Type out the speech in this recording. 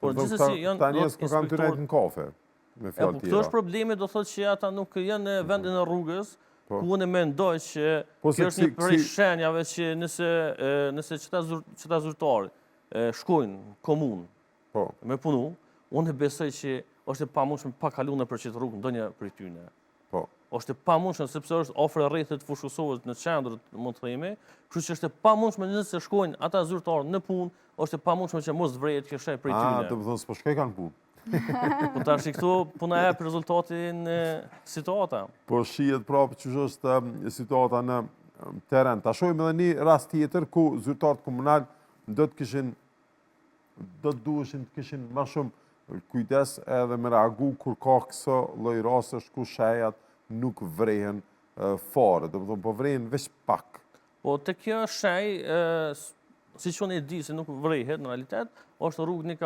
Por gjithsesi janë ta njerëz që kanë të nejtë në kafe, me fjalë tjera. Kjo është problemi, do thotë që ata nuk janë në vendin e rrugës, ku unë mendoj që kjo është një prej shenjave që nëse qëta zyrtarë shkojnë komunë me punu, unë besoj që është e pamundshme pa kalu në për qëtë rrugë ndonjë prej tyne. Është e pamundshme sepse është ofre rrethet fushësore në qendër, mund të themi, kështu që është e pamundshme nëse shkojnë ata zyrtarë në punë, është e pamundshme që mos vrehet kjo shenjë prej tyne. Do të thonë s'po shkoj kanë punë. Po tash këtu puna e për rezultatin situata. Po shihet prapë që është situata në teren. Ta shohim edhe një rast tjetër ku zyrtarët komunal do të duheshin të kishin më shumë kujdes edhe me reagu kur ka këso lloj rastesh ku shejat nuk vrehen fare, do të thonë po vrehen veç pak. Po te kjo shej, siç unë e di se nuk vrehet në realitet, është rrugë